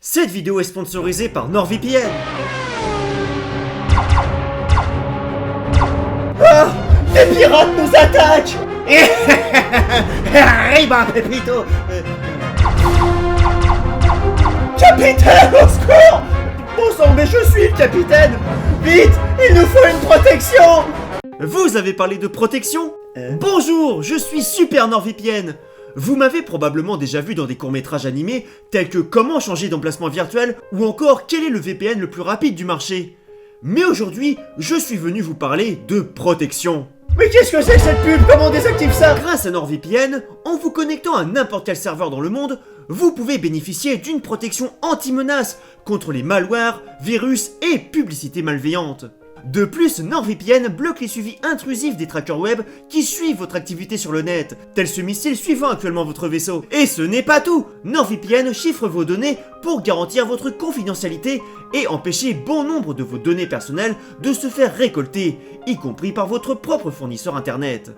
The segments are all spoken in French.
Cette vidéo est sponsorisée par NordVPN. Ah, des pirates nous attaquent. Arriba, Pepito. Capitaine, au secours. Bon sang, mais je suis le capitaine. Vite, il nous faut une protection. Vous avez parlé de protection? Bonjour, je suis Super NordVPN. Vous m'avez probablement déjà vu dans des courts-métrages animés tels que Comment changer d'emplacement virtuel ou encore Quel est le VPN le plus rapide du marché. Mais aujourd'hui, je suis venu vous parler de protection. Mais qu'est-ce que c'est que cette pub? Comment on désactive ça? Grâce à NordVPN, en vous connectant à n'importe quel serveur dans le monde, vous pouvez bénéficier d'une protection anti-menace contre les malwares, virus et publicités malveillantes. De plus, NordVPN bloque les suivis intrusifs des trackers web qui suivent votre activité sur le net, tel ce missile suivant actuellement votre vaisseau. Et ce n'est pas tout! NordVPN chiffre vos données pour garantir votre confidentialité et empêcher bon nombre de vos données personnelles de se faire récolter, y compris par votre propre fournisseur internet.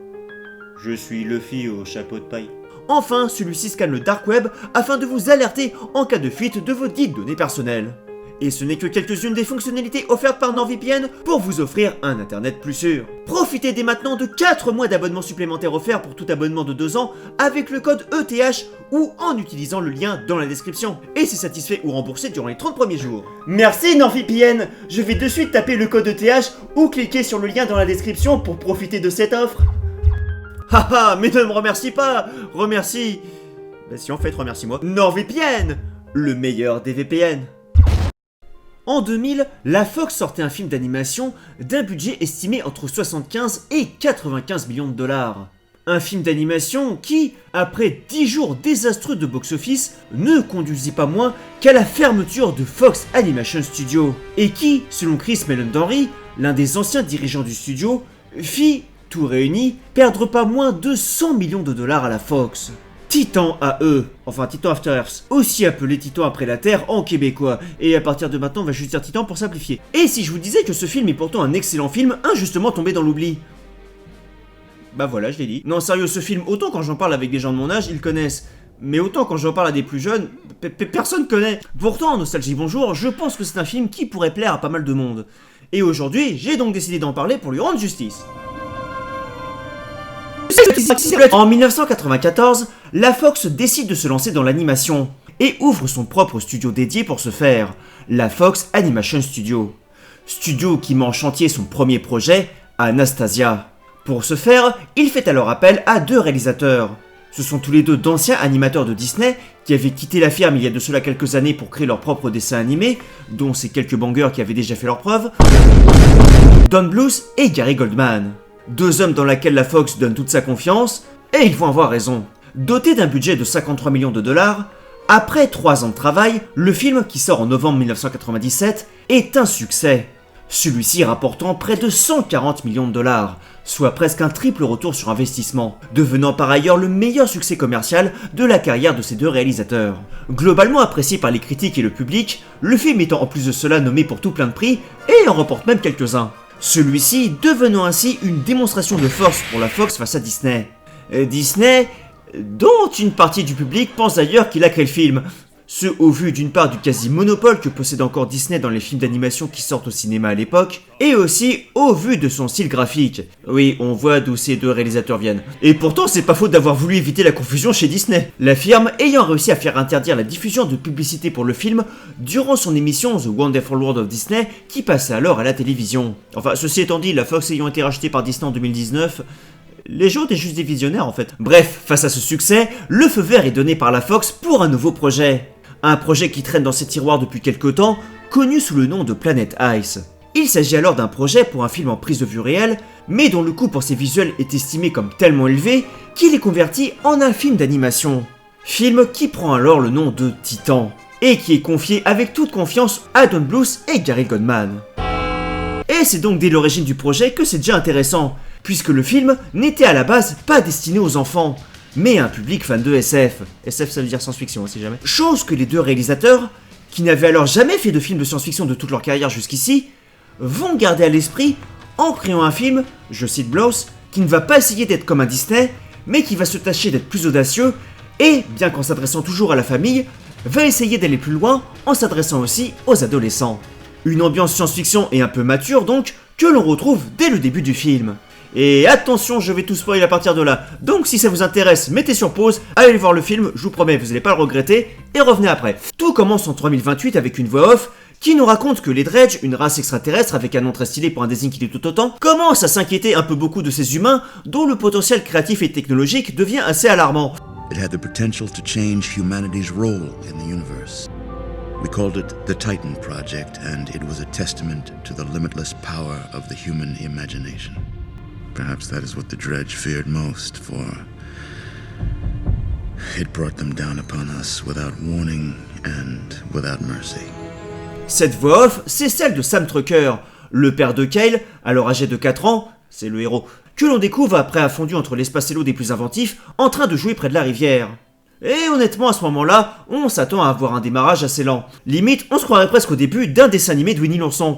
Je suis Luffy au chapeau de paille. Enfin, celui-ci scanne le dark web afin de vous alerter en cas de fuite de vos dites données personnelles. Et ce n'est que quelques-unes des fonctionnalités offertes par NordVPN pour vous offrir un internet plus sûr. Profitez dès maintenant de 4 mois d'abonnement supplémentaire offert pour tout abonnement de 2 ans avec le code ETH ou en utilisant le lien dans la description. Et c'est satisfait ou remboursé durant les 30 premiers jours. Merci NordVPN. Je vais de suite taper le code ETH ou cliquer sur le lien dans la description pour profiter de cette offre. Haha, mais ne me remercie pas. Remercie... Bah si en fait, remercie-moi. NordVPN, le meilleur des VPN. En 2000, la Fox sortait un film d'animation d'un budget estimé entre 75 et 95 millions de dollars. Un film d'animation qui, après 10 jours désastreux de box-office, ne conduisit pas moins qu'à la fermeture de Fox Animation Studio. Et qui, selon Chris Meledandri, l'un des anciens dirigeants du studio, fit, tout réuni, perdre pas moins de 100 millions de dollars à la Fox. Titan AE, enfin Titan After Earth, aussi appelé Titan après la Terre en québécois, et à partir de maintenant on va juste dire Titan pour simplifier. Et si je vous disais que ce film est pourtant un excellent film, injustement tombé dans l'oubli? Bah voilà, je l'ai dit. Non sérieux, ce film, autant quand j'en parle avec des gens de mon âge, ils le connaissent, mais autant quand j'en parle à des plus jeunes, personne connaît. Pourtant, Nostalgie Bonjour, je pense que c'est un film qui pourrait plaire à pas mal de monde. Et aujourd'hui, j'ai donc décidé d'en parler pour lui rendre justice. En 1994, la Fox décide de se lancer dans l'animation et ouvre son propre studio dédié pour ce faire, la Fox Animation Studio. Studio qui met en chantier son premier projet, Anastasia. Pour ce faire, il fait alors appel à 2 réalisateurs. Ce sont tous les 2 d'anciens animateurs de Disney qui avaient quitté la firme il y a de cela quelques années pour créer leur propre dessin animé, dont ces quelques bangers qui avaient déjà fait leurs preuves, Don Bluth et Gary Goldman. 2 hommes dans lesquels la Fox donne toute sa confiance, et ils vont avoir raison. Doté d'un budget de 53 millions de dollars, après 3 ans de travail, le film, qui sort en novembre 1997, est un succès. Celui-ci rapportant près de 140 millions de dollars, soit presque un triple retour sur investissement, devenant par ailleurs le meilleur succès commercial de la carrière de ces 2 réalisateurs. Globalement apprécié par les critiques et le public, le film étant en plus de cela nommé pour tout plein de prix, et en remporte même quelques-uns. Celui-ci devenant ainsi une démonstration de force pour la Fox face à Disney. Disney, dont une partie du public pense d'ailleurs qu'il a créé le film. Ce au vu d'une part du quasi-monopole que possède encore Disney dans les films d'animation qui sortent au cinéma à l'époque, et aussi au vu de son style graphique. Oui, on voit d'où ces 2 réalisateurs viennent. Et pourtant, c'est pas faute d'avoir voulu éviter la confusion chez Disney. La firme ayant réussi à faire interdire la diffusion de publicité pour le film durant son émission The Wonderful World of Disney qui passait alors à la télévision. Enfin, ceci étant dit, la Fox ayant été rachetée par Disney en 2019... les gens étaient juste des visionnaires en fait. Bref, face à ce succès, le feu vert est donné par la Fox pour un nouveau projet. Un projet qui traîne dans ses tiroirs depuis quelques temps, connu sous le nom de Planet Ice. Il s'agit alors d'un projet pour un film en prise de vue réelle, mais dont le coût pour ses visuels est estimé comme tellement élevé qu'il est converti en un film d'animation. Film qui prend alors le nom de Titan, et qui est confié avec toute confiance à Don Bluth et Gary Goldman. Et c'est donc dès l'origine du projet que c'est déjà intéressant, puisque le film n'était à la base pas destiné aux enfants, mais à un public fan de SF. SF ça veut dire science-fiction, si jamais. Chose que les 2 réalisateurs, qui n'avaient alors jamais fait de film de science-fiction de toute leur carrière jusqu'ici, vont garder à l'esprit en créant un film, je cite Bluth, qui ne va pas essayer d'être comme un Disney, mais qui va se tâcher d'être plus audacieux, et, bien qu'en s'adressant toujours à la famille, va essayer d'aller plus loin en s'adressant aussi aux adolescents. Une ambiance science-fiction et un peu mature donc, que l'on retrouve dès le début du film. Et attention, je vais tout spoiler à partir de là, donc si ça vous intéresse, mettez sur pause, allez voir le film, je vous promets, vous n'allez pas le regretter, et revenez après. Tout commence en 3028 avec une voix off, qui nous raconte que les Dredge, une race extraterrestre avec un nom très stylé pour un désigne qui est tout autant, commencent à s'inquiéter un peu beaucoup de ces humains, dont le potentiel créatif et technologique devient assez alarmant. It had the potential to change humanity's role in the universe. We called it the Titan Project, and it was a testament to the limitless power of the human imagination. Perhaps that is what the Dredge feared most, for it brought them down upon us without warning and without mercy. Cette voix off, c'est celle de Sam Trucker, le père de Kyle, alors âgé de 4 ans, c'est le héros, que l'on découvre après avoir fondu entre l'espace et l'eau des plus inventifs, en train de jouer près de la rivière. Et honnêtement, à ce moment-là, on s'attend à avoir un démarrage assez lent. Limite, on se croirait presque au début d'un dessin animé de Winnie l'ourson.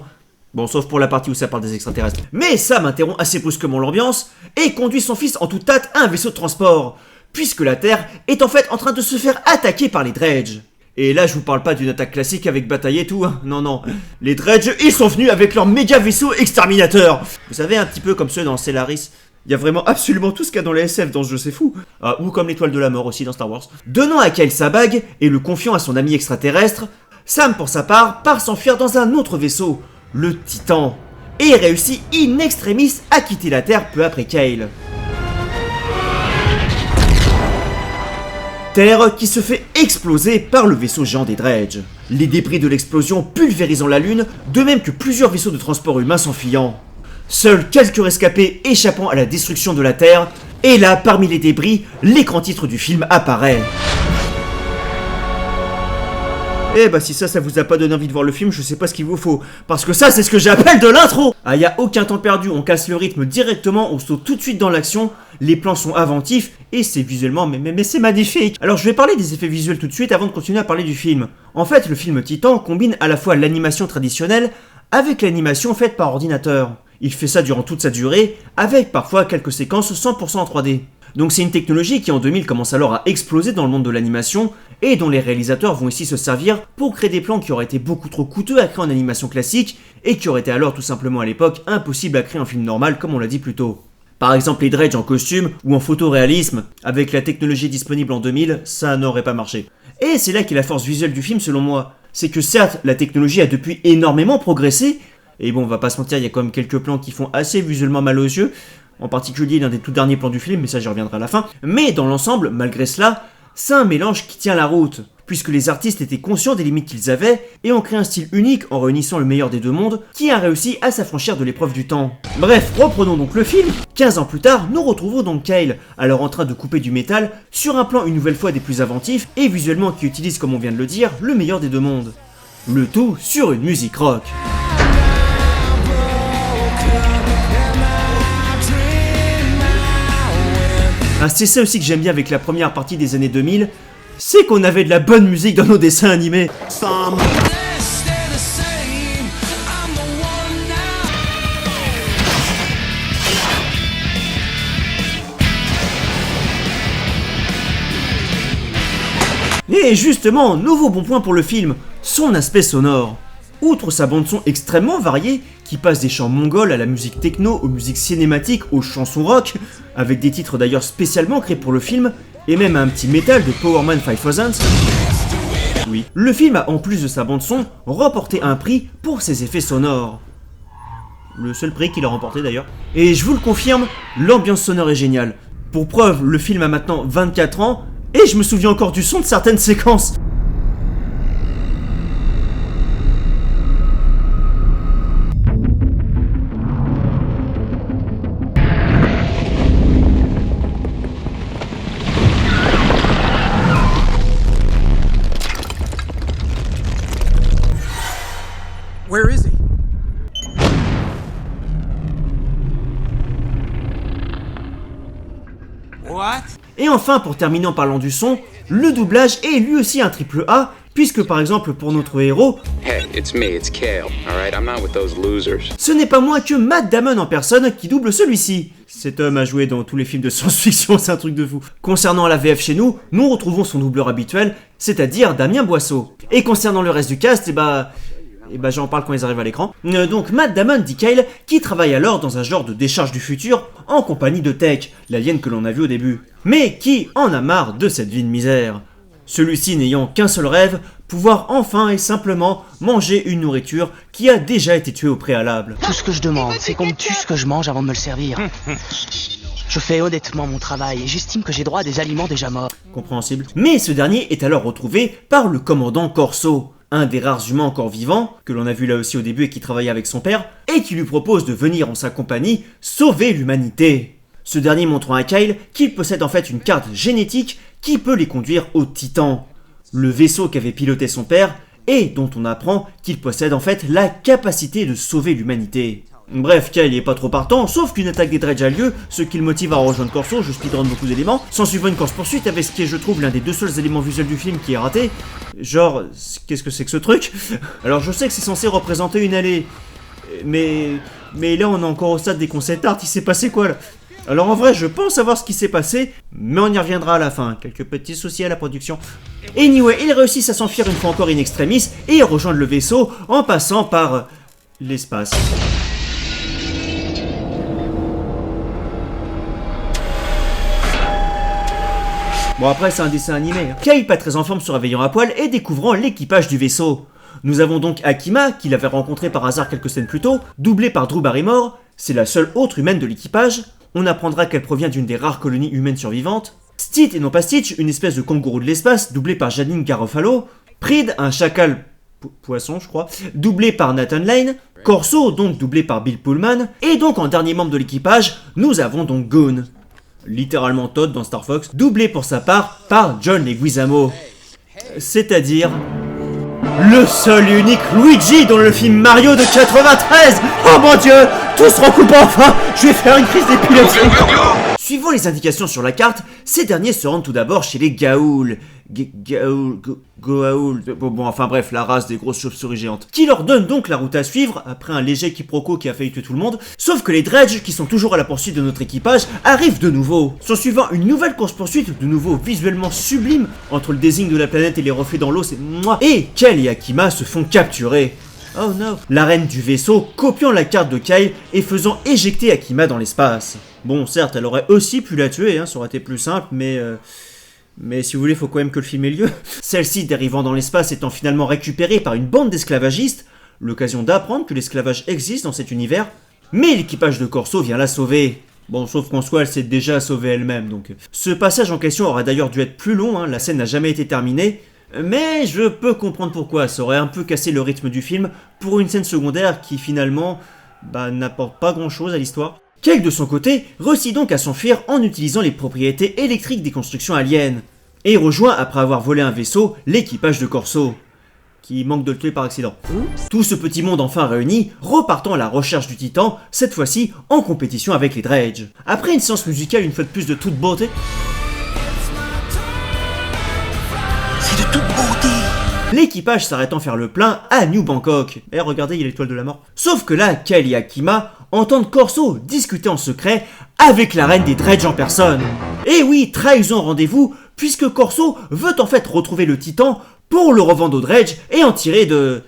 Bon, sauf pour la partie où ça parle des extraterrestres. Mais Sam interrompt assez brusquement l'ambiance et conduit son fils en toute hâte à un vaisseau de transport, puisque la Terre est en fait en train de se faire attaquer par les Dredge. Et là, je vous parle pas d'une attaque classique avec bataille et tout, hein. Non. Les Dredge, ils sont venus avec leur méga vaisseau exterminateur. Vous savez, un petit peu comme ceux dans Stellaris. Il y a vraiment absolument tout ce qu'il y a dans les SF dans ce jeu, c'est fou. Ah, ou comme l'étoile de la mort aussi dans Star Wars. Donnant à Kyle sa bague et le confiant à son ami extraterrestre, Sam, pour sa part, part s'enfuir dans un autre vaisseau, le Titan, et réussit in extremis à quitter la Terre peu après Kyle. Terre qui se fait exploser par le vaisseau géant des Dredge. Les débris de l'explosion pulvérisant la Lune, de même que plusieurs vaisseaux de transport humains s'enfuyant. Seuls quelques rescapés échappant à la destruction de la Terre, et là, parmi les débris, l'écran titre du film apparaît. Eh bah si ça vous a pas donné envie de voir le film, je sais pas ce qu'il vous faut. Parce que ça, c'est ce que j'appelle de l'intro. Ah, y a aucun temps perdu, on casse le rythme directement, on saute tout de suite dans l'action, les plans sont inventifs, et c'est visuellement, mais c'est magnifique. Alors je vais parler des effets visuels tout de suite avant de continuer à parler du film. En fait, le film Titan combine à la fois l'animation traditionnelle avec l'animation faite par ordinateur. Il fait ça durant toute sa durée, avec parfois quelques séquences 100% en 3D. Donc c'est une technologie qui en 2000 commence alors à exploser dans le monde de l'animation, et dont les réalisateurs vont ici se servir pour créer des plans qui auraient été beaucoup trop coûteux à créer en animation classique, et qui auraient été alors tout simplement à l'époque impossibles à créer en film normal comme on l'a dit plus tôt. Par exemple les Dredge en costume ou en photoréalisme, avec la technologie disponible en 2000, ça n'aurait pas marché. Et c'est là qu'est la force visuelle du film selon moi, c'est que certes la technologie a depuis énormément progressé, et bon on va pas se mentir, il y a quand même quelques plans qui font assez visuellement mal aux yeux, en particulier l'un des tout derniers plans du film, mais ça j'y reviendrai à la fin. Mais dans l'ensemble, malgré cela, c'est un mélange qui tient la route, puisque les artistes étaient conscients des limites qu'ils avaient, et ont créé un style unique en réunissant le meilleur des deux mondes, qui a réussi à s'affranchir de l'épreuve du temps. Bref, reprenons donc le film. 15 ans plus tard, nous retrouvons donc Kyle, alors en train de couper du métal, sur un plan une nouvelle fois des plus inventifs, et visuellement qui utilise, comme on vient de le dire, le meilleur des deux mondes. Le tout sur une musique rock. Ah, c'est ça aussi que j'aime bien avec la première partie des années 2000, c'est qu'on avait de la bonne musique dans nos dessins animés. Et justement, nouveau bon point pour le film, son aspect sonore. Outre sa bande-son extrêmement variée, qui passe des chants mongols à la musique techno, aux musiques cinématiques, aux chansons rock, avec des titres d'ailleurs spécialement créés pour le film, et même un petit métal de Powerman 5000. Oui. Le film a en plus de sa bande-son remporté un prix pour ses effets sonores. Le seul prix qu'il a remporté d'ailleurs. Et je vous le confirme, l'ambiance sonore est géniale. Pour preuve, le film a maintenant 24 ans, et je me souviens encore du son de certaines séquences. Where is he? What? Et enfin, pour terminer en parlant du son, le doublage est lui aussi un triple A, puisque par exemple pour notre héros, Hey, it's me, it's Kale, alright? I'm not with those losers. ce n'est pas moins que Matt Damon en personne qui double celui-ci. Cet homme a joué dans tous les films de science-fiction, c'est un truc de fou. Concernant la VF chez nous, nous retrouvons son doubleur habituel, c'est-à-dire Damien Boisseau. Et concernant le reste du cast, j'en parle quand ils arrivent à l'écran. Donc Matt Damon dit Kyle, qui travaille alors dans un genre de décharge du futur, en compagnie de Tech, l'alien que l'on a vu au début, mais qui en a marre de cette vie de misère. Celui-ci n'ayant qu'un seul rêve, pouvoir enfin et simplement manger une nourriture qui a déjà été tuée au préalable. Tout ce que je demande, c'est qu'on me tue ce que je mange avant de me le servir. Je fais honnêtement mon travail et j'estime que j'ai droit à des aliments déjà morts. Compréhensible. Mais ce dernier est alors retrouvé par le commandant Corso, un des rares humains encore vivants, que l'on a vu là aussi au début et qui travaillait avec son père, et qui lui propose de venir en sa compagnie sauver l'humanité. Ce dernier montrant à Kyle qu'il possède en fait une carte génétique qui peut les conduire au Titan, le vaisseau qu'avait piloté son père et dont on apprend qu'il possède en fait la capacité de sauver l'humanité. Bref, Kyle est pas trop partant, sauf qu'une attaque des Dredge a lieu, ce qui le motive à rejoindre Corso, je speedrun beaucoup d'éléments, s'en suivant une course-poursuite avec ce qui est, je trouve, l'un des deux seuls éléments visuels du film qui est raté. Genre, qu'est-ce que c'est que ce truc? Alors je sais que c'est censé représenter une allée, mais là on est encore au stade des concept art, il s'est passé quoi là? Alors en vrai, je pense savoir ce qui s'est passé, mais on y reviendra à la fin, quelques petits soucis à la production. Anyway, ils réussissent à s'enfuir une fois encore in extremis et rejoindre le vaisseau en passant par l'espace. Bon après c'est un dessin animé. Kyle, pas très en forme, se réveillant à poil et découvrant l'équipage du vaisseau. Nous avons donc Akima, qu'il avait rencontré par hasard quelques scènes plus tôt, doublée par Drew Barrymore, c'est la seule autre humaine de l'équipage. On apprendra qu'elle provient d'une des rares colonies humaines survivantes. Stitch et non pas Stitch, une espèce de kangourou de l'espace, doublé par Janine Garofalo. Pride, un chacal poisson je crois, doublé par Nathan Lane. Corso, donc doublé par Bill Pullman. Et donc en dernier membre de l'équipage, nous avons donc Goon, littéralement Todd dans Star Fox, doublé pour sa part par John Leguizamo. C'est-à-dire le seul et unique Luigi dans le film Mario de 93. Oh mon dieu, tout se recoupe enfin. Je vais faire une crise d'épilepsie. Suivant les indications sur la carte, ces derniers se rendent tout d'abord chez les Gaoul. Bon, enfin bref, la race des grosses chauves-souris géantes. Qui leur donne donc la route à suivre, après un léger quiproquo qui a failli tuer tout le monde. Sauf que les Dredge, qui sont toujours à la poursuite de notre équipage, arrivent de nouveau. S'en suivant une nouvelle course-poursuite, de nouveau visuellement sublime, entre le désigne de la planète et les reflets dans l'eau, c'est moi. Et Kyle et Akima se font capturer. Oh no. La reine du vaisseau copiant la carte de Kyle et faisant éjecter Akima dans l'espace. Bon, certes, elle aurait aussi pu la tuer, ça aurait été plus simple, mais si vous voulez, faut quand même que le film ait lieu. Celle-ci, dérivant dans l'espace, étant finalement récupérée par une bande d'esclavagistes, l'occasion d'apprendre que l'esclavage existe dans cet univers, mais l'équipage de Corso vient la sauver. Bon, sauf qu'en soi, elle s'est déjà sauvée elle-même, donc... Ce passage en question aurait d'ailleurs dû être plus long, la scène n'a jamais été terminée, mais je peux comprendre pourquoi, ça aurait un peu cassé le rythme du film pour une scène secondaire qui, finalement, n'apporte pas grand-chose à l'histoire. Kyle, de son côté, réussit donc à s'enfuir en utilisant les propriétés électriques des constructions aliens, et rejoint, après avoir volé un vaisseau, l'équipage de Corso, qui manque de le tuer par accident. Tout ce petit monde enfin réuni, repartant à la recherche du Titan, cette fois-ci en compétition avec les Dredge. Après une séance musicale une fois de plus de toute beauté... C'est de toute beauté. L'équipage s'arrêtant faire le plein à New Bangkok. Et regardez, il y a l'étoile de la mort. Sauf que là, Kyle et Akima entendent Corso discuter en secret avec la reine des Dredge en personne. Et oui, trahison rendez-vous, puisque Corso veut en fait retrouver le Titan pour le revendre aux Dredge et en tirer de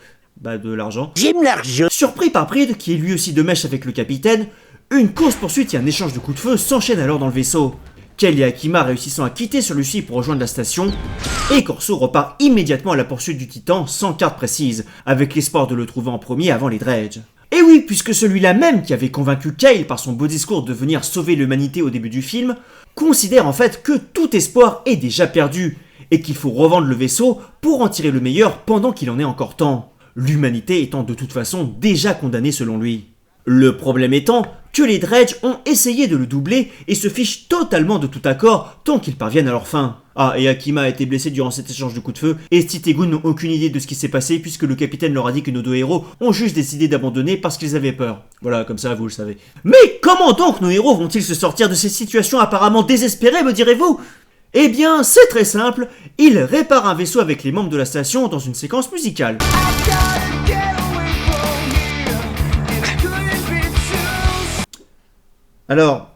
l'argent. J'aime l'argent. Surpris par Pride, qui est lui aussi de mèche avec le capitaine, une course-poursuite et un échange de coups de feu s'enchaînent alors dans le vaisseau. Kyle et Akima réussissant à quitter celui-ci pour rejoindre la station, et Corso repart immédiatement à la poursuite du Titan sans carte précise, avec l'espoir de le trouver en premier avant les Dredge. Et oui, puisque celui-là même qui avait convaincu Kyle par son beau discours de venir sauver l'humanité au début du film, considère en fait que tout espoir est déjà perdu, et qu'il faut revendre le vaisseau pour en tirer le meilleur pendant qu'il en est encore temps, l'humanité étant de toute façon déjà condamnée selon lui. Le problème étant que les Dredge ont essayé de le doubler et se fichent totalement de tout accord tant qu'ils parviennent à leur fin. Ah, et Akima a été blessé durant cet échange de coups de feu, et Stitch et Goon n'ont aucune idée de ce qui s'est passé puisque le capitaine leur a dit que nos deux héros ont juste décidé d'abandonner parce qu'ils avaient peur. Voilà, comme ça vous le savez. Mais comment donc nos héros vont-ils se sortir de ces situations apparemment désespérées, me direz-vous ? Eh bien, c'est très simple, ils réparent un vaisseau avec les membres de la station dans une séquence musicale. Alors,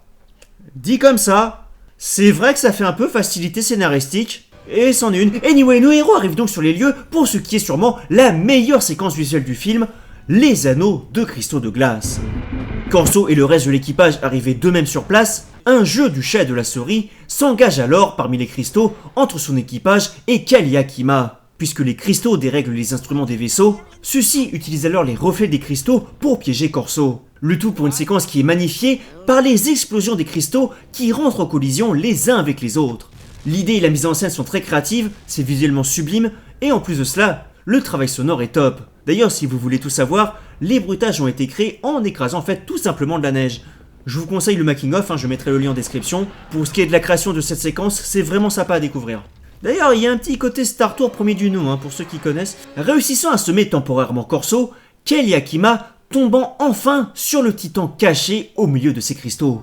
dit comme ça, c'est vrai que ça fait un peu facilité scénaristique, Et c'en est une. Anyway, nos héros arrivent donc sur les lieux pour ce qui est sûrement la meilleure séquence visuelle du film, les anneaux de cristaux de glace. Corso et le reste de l'équipage arrivés d'eux-mêmes sur place, un jeu du chat et de la souris s'engage alors parmi les cristaux entre son équipage et Kaliakima. Puisque les cristaux dérèglent les instruments des vaisseaux, ceux-ci utilisent alors les reflets des cristaux pour piéger Corso. Le tout pour une séquence qui est magnifiée par les explosions des cristaux qui rentrent en collision les uns avec les autres. L'idée et la mise en scène sont très créatives, c'est visuellement sublime, et en plus de cela, le travail sonore est top. D'ailleurs, si vous voulez tout savoir, les bruitages ont été créés en écrasant en fait tout simplement de la neige. Je vous conseille le making of, je mettrai le lien en description. Pour ce qui est de la création de cette séquence, c'est vraiment sympa à découvrir. D'ailleurs, il y a un petit côté Star Tour premier du nom, pour ceux qui connaissent. Réussissant à semer temporairement Corso, Kaliakima tombant enfin sur le titan caché au milieu de ses cristaux.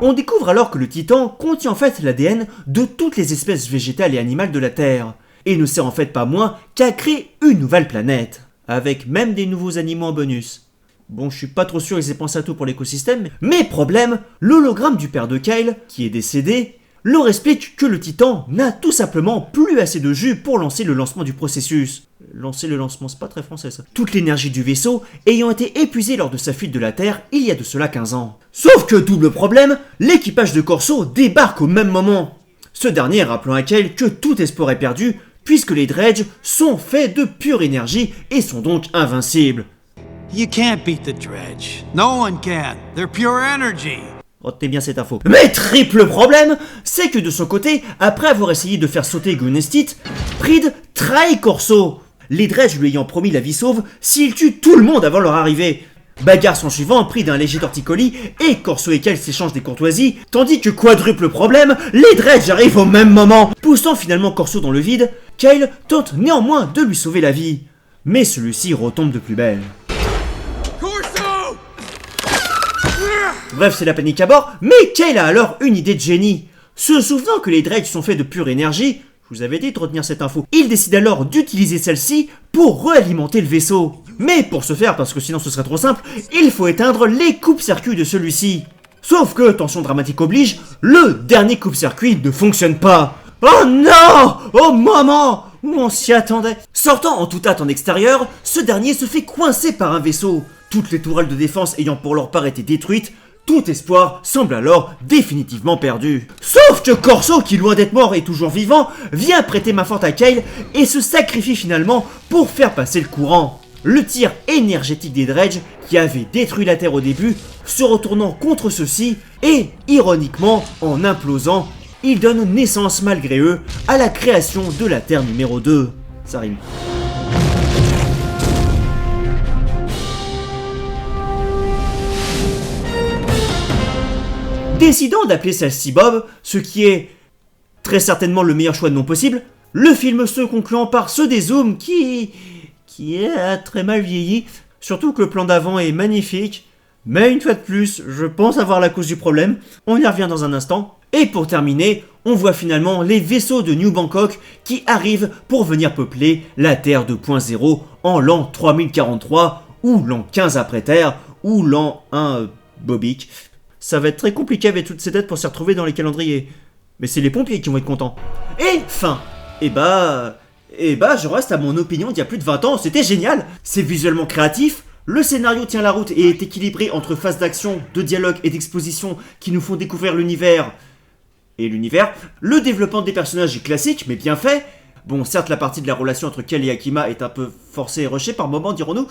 On découvre alors que le titan contient en fait l'ADN de toutes les espèces végétales et animales de la Terre, et ne sert en fait pas moins qu'à créer une nouvelle planète, avec même des nouveaux animaux en bonus. Bon, je suis pas trop sûr qu'ils aient pensé à tout pour l'écosystème, mais problème, l'hologramme du père de Kyle, qui est décédé, leur explique que le titan n'a tout simplement plus assez de jus pour lancer le lancement du processus. Lancer le lancement, c'est pas très français ça. Toute l'énergie du vaisseau ayant été épuisée lors de sa fuite de la Terre il y a de cela 15 ans. Sauf que double problème, l'équipage de Corso débarque au même moment. Ce dernier rappelant à Kyle que tout espoir est perdu puisque les dredges sont faits de pure énergie et sont donc invincibles. You can't beat the dredge. No one can. They're pure energy. Retenez bien cette info. Mais triple problème, c'est que de son côté, après avoir essayé de faire sauter Gunnestit, Pride trahit Corso. Les dredges lui ayant promis la vie sauve s'il tue tout le monde avant leur arrivée. Bagarre sans suivant, pris d'un léger torticolis, et Corso et Kyle s'échangent des courtoisies, tandis que quadruple problème, les dredges arrivent au même moment. Poussant finalement Corso dans le vide, Kyle tente néanmoins de lui sauver la vie. Mais celui-ci retombe de plus belle. Bref, c'est la panique à bord, mais Kyle a alors une idée de génie. Se souvenant que les dredges sont faits de pure énergie, je vous avais dit de retenir cette info, il décide alors d'utiliser celle-ci pour réalimenter le vaisseau. Mais pour ce faire, parce que sinon ce serait trop simple, il faut éteindre les coupe-circuits de celui-ci. Sauf que, tension dramatique oblige, le dernier coupe-circuit ne fonctionne pas. Oh non! Au moment où on s'y attendait. Sortant en toute hâte en extérieur, ce dernier se fait coincer par un vaisseau. Toutes les tourelles de défense ayant pour leur part été détruites, tout espoir semble alors définitivement perdu. Sauf que Corso, qui loin d'être mort est toujours vivant, vient prêter main forte à Kyle et se sacrifie finalement pour faire passer le courant. Le tir énergétique des dredges, qui avait détruit la Terre au début, se retournant contre ceux-ci et, ironiquement, en implosant, il donne naissance malgré eux à la création de la Terre numéro 2. Ça rime. Décidant d'appeler celle-ci Bob, ce qui est très certainement le meilleur choix de nom possible, le film se concluant par ce dézoom qui est très mal vieilli, surtout que le plan d'avant est magnifique, mais une fois de plus, je pense avoir la cause du problème, on y revient dans un instant. Et pour terminer, on voit finalement les vaisseaux de New Bangkok qui arrivent pour venir peupler la Terre 2.0 en l'an 3043, ou l'an 15 après Terre, ou l'an 1 Bobik. Ça va être très compliqué avec toutes ces dates pour s'y retrouver dans les calendriers. Mais c'est les pompiers qui vont être contents. Et fin. Je reste à mon opinion d'il y a plus de 20 ans, c'était génial. C'est visuellement créatif, le scénario tient la route et est équilibré entre phases d'action, de dialogue et d'exposition qui nous font découvrir l'univers. Le développement des personnages est classique, mais bien fait. Bon, certes, la partie de la relation entre Kyle et Akima est un peu forcée et rushée par moments, dirons-nous.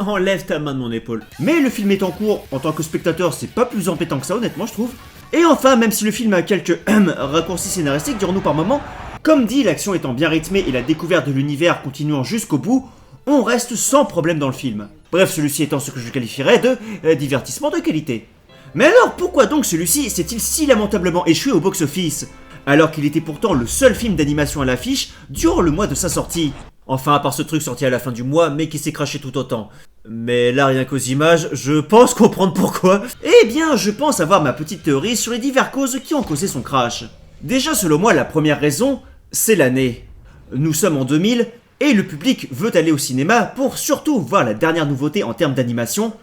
Enlève ta main de mon épaule. Mais le film est en cours, en tant que spectateur, c'est pas plus embêtant que ça, honnêtement, je trouve. Et enfin, même si le film a quelques raccourcis scénaristiques, dirons-nous par moments, comme dit, l'action étant bien rythmée et la découverte de l'univers continuant jusqu'au bout, on reste sans problème dans le film. Bref, celui-ci étant ce que je qualifierais de divertissement de qualité. Mais alors, pourquoi donc celui-ci s'est-il si lamentablement échoué au box-office ? Alors qu'il était pourtant le seul film d'animation à l'affiche durant le mois de sa sortie. Enfin, à part ce truc sorti à la fin du mois, mais qui s'est craché tout autant. Mais là, rien qu'aux images, je pense comprendre pourquoi. Eh bien, je pense avoir ma petite théorie sur les diverses causes qui ont causé son crash. Déjà, selon moi, la première raison, c'est l'année. Nous sommes en 2000, et le public veut aller au cinéma pour surtout voir la dernière nouveauté en termes d'animation,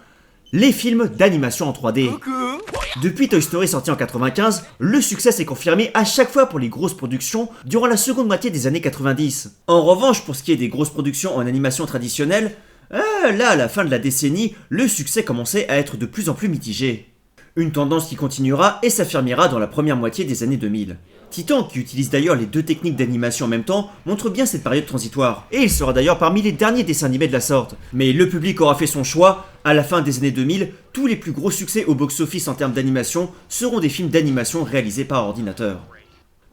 les films d'animation en 3D. Depuis Toy Story sorti en 95, le succès s'est confirmé à chaque fois pour les grosses productions durant la seconde moitié des années 90. En revanche, pour ce qui est des grosses productions en animation traditionnelle, là à la fin de la décennie, le succès commençait à être de plus en plus mitigé. Une tendance qui continuera et s'affirmera dans la première moitié des années 2000. Titan, qui utilise d'ailleurs les deux techniques d'animation en même temps, montre bien cette période transitoire, et il sera d'ailleurs parmi les derniers dessins animés de la sorte. Mais le public aura fait son choix, à la fin des années 2000, tous les plus gros succès au box-office en termes d'animation seront des films d'animation réalisés par ordinateur.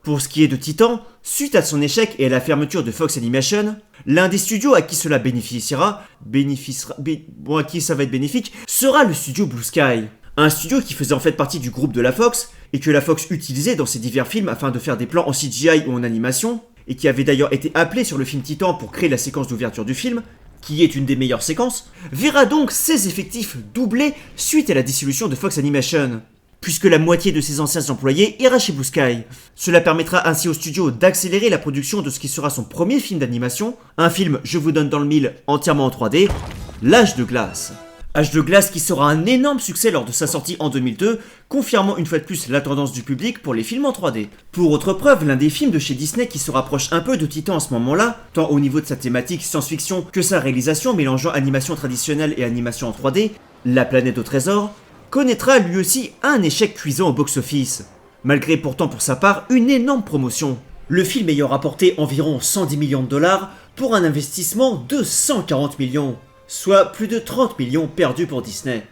Pour ce qui est de Titan, suite à son échec et à la fermeture de Fox Animation, l'un des studios à qui cela bénéficiera, à qui ça va être bénéfique, sera le studio Blue Sky. Un studio qui faisait en fait partie du groupe de la Fox, et que la Fox utilisait dans ses divers films afin de faire des plans en CGI ou en animation, et qui avait d'ailleurs été appelé sur le film Titan pour créer la séquence d'ouverture du film, qui est une des meilleures séquences, verra donc ses effectifs doubler suite à la dissolution de Fox Animation, puisque la moitié de ses anciens employés ira chez Blue Sky. Cela permettra ainsi au studio d'accélérer la production de ce qui sera son premier film d'animation, un film, je vous donne dans le mille, entièrement en 3D, L'Âge de Glace. Âge de Glace qui sera un énorme succès lors de sa sortie en 2002, confirmant une fois de plus la tendance du public pour les films en 3D. Pour autre preuve, l'un des films de chez Disney qui se rapproche un peu de Titan en ce moment-là, tant au niveau de sa thématique science-fiction que sa réalisation mélangeant animation traditionnelle et animation en 3D, La Planète au Trésor, connaîtra lui aussi un échec cuisant au box-office, malgré pourtant pour sa part une énorme promotion. Le film ayant rapporté environ 110 millions de dollars pour un investissement de 140 millions. Soit plus de 30 millions perdus pour Disney.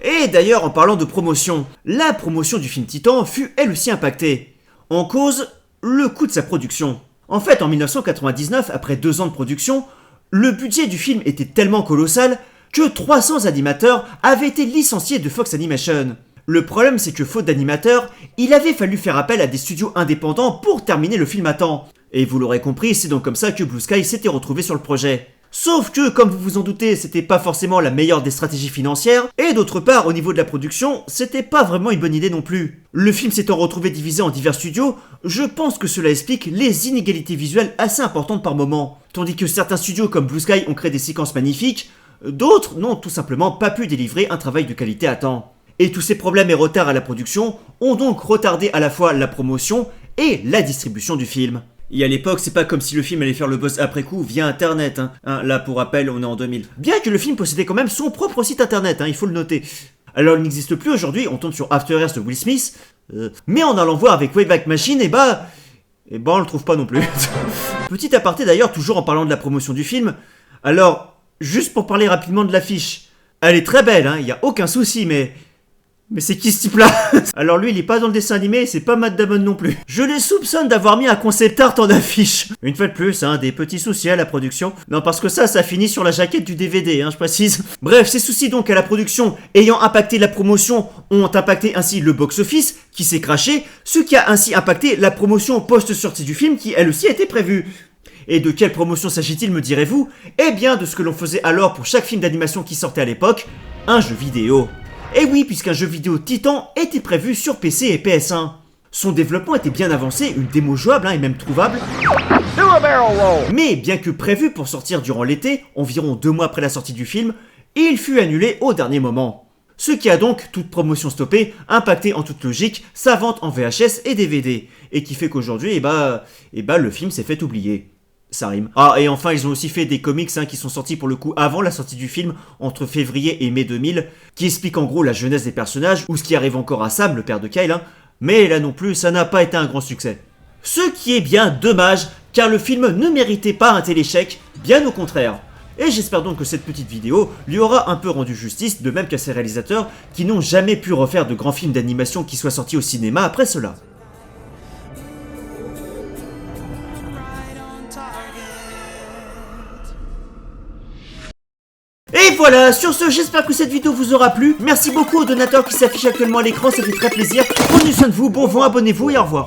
Et d'ailleurs, en parlant de promotion, la promotion du film Titan fut elle aussi impactée. En cause, le coût de sa production. En fait, en 1999, après 2 ans de production, le budget du film était tellement colossal que 300 animateurs avaient été licenciés de Fox Animation. Le problème, c'est que faute d'animateurs, il avait fallu faire appel à des studios indépendants pour terminer le film à temps. Et vous l'aurez compris, c'est donc comme ça que Blue Sky s'était retrouvé sur le projet. Sauf que, comme vous vous en doutez, c'était pas forcément la meilleure des stratégies financières, et d'autre part, au niveau de la production, c'était pas vraiment une bonne idée non plus. Le film s'étant retrouvé divisé en divers studios, je pense que cela explique les inégalités visuelles assez importantes par moment. Tandis que certains studios comme Blue Sky ont créé des séquences magnifiques, d'autres n'ont tout simplement pas pu délivrer un travail de qualité à temps. Et tous ces problèmes et retards à la production ont donc retardé à la fois la promotion et la distribution du film. Et à l'époque, c'est pas comme si le film allait faire le buzz après coup via internet, là pour rappel, on est en 2000. Bien que le film possédait quand même son propre site internet, il faut le noter. Alors il n'existe plus aujourd'hui, on tombe sur After Earth de Will Smith, mais en allant voir avec Wayback Machine, on le trouve pas non plus. Petit aparté d'ailleurs, toujours en parlant de la promotion du film, alors, juste pour parler rapidement de l'affiche, elle est très belle, y a aucun souci, mais c'est qui ce type-là? Alors lui, il est pas dans le dessin animé, c'est pas Matt Damon non plus. Je les soupçonne d'avoir mis un concept art en affiche. Une fois de plus, des petits soucis à la production. Non, parce que ça finit sur la jaquette du DVD, je précise. Bref, ces soucis donc à la production ayant impacté la promotion ont impacté ainsi le box-office, qui s'est craché, ce qui a ainsi impacté la promotion post-sortie du film, qui elle aussi a été prévue. Et de quelle promotion s'agit-il, me direz-vous? Eh bien, de ce que l'on faisait alors pour chaque film d'animation qui sortait à l'époque, un jeu vidéo. Et oui, puisqu'un jeu vidéo Titan était prévu sur PC et PS1. Son développement était bien avancé, une démo jouable et même trouvable. Mais bien que prévu pour sortir durant l'été, environ 2 mois après la sortie du film, il fut annulé au dernier moment. Ce qui a donc, toute promotion stoppée, impacté en toute logique sa vente en VHS et DVD. Et qui fait qu'aujourd'hui, le film s'est fait oublier. Ça rime. Ah, et enfin, ils ont aussi fait des comics qui sont sortis pour le coup avant la sortie du film, entre février et mai 2000, qui expliquent en gros la jeunesse des personnages, ou ce qui arrive encore à Sam, le père de Kyle, mais là non plus, ça n'a pas été un grand succès. Ce qui est bien dommage, car le film ne méritait pas un tel échec, bien au contraire. Et j'espère donc que cette petite vidéo lui aura un peu rendu justice, de même qu'à ses réalisateurs, qui n'ont jamais pu refaire de grands films d'animation qui soient sortis au cinéma après cela. Et voilà, sur ce, j'espère que cette vidéo vous aura plu. Merci beaucoup aux donateurs qui s'affichent actuellement à l'écran, ça fait très plaisir. Prenez soin de vous, bon vent, abonnez-vous et au revoir.